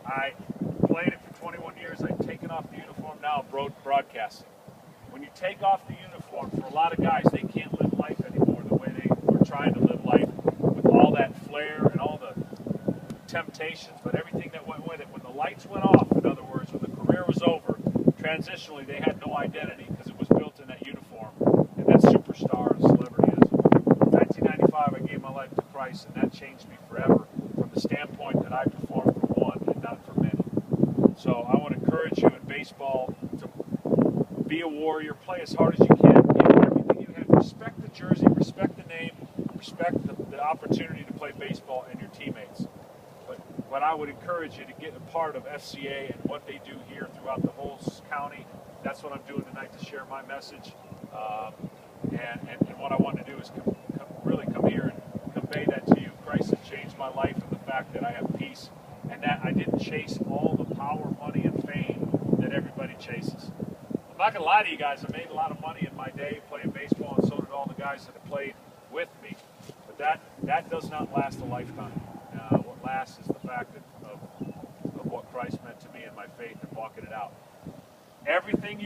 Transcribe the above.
I played it for 21 years. I've taken off the uniform now, broadcasting. When you take off the uniform, for a lot of guys, they can't live life anymore the way they were trying to live life with all that flair and all the temptations, but everything that went with it. When the lights went off, in other words, when the career was over, transitionally, they had no identity because it was built in that uniform and that superstar and celebrity is. In 1995, I gave my life to Christ, and that changed me forever from the standpoint that I performed for one and not for many. So I want to encourage you in baseball to be a warrior, play as hard as you can, give everything you have, respect the jersey, respect the name, respect the opportunity to play baseball and your teammates. But I would encourage you to get a part of FCA and what they do here throughout the whole county. That's what I'm doing tonight to share my message. And what I want to do is really come here and convey that to you. Christ has changed my life and the fact that I have peace and that I didn't chase all the power, money, and fame that everybody chases. I'm not going to lie to you guys. I made a lot of money in my day playing baseball, and so did all the guys that have played with me. But that does not last a lifetime. What lasts is the fact of what Christ meant to me and my faith and walking it out. Everything you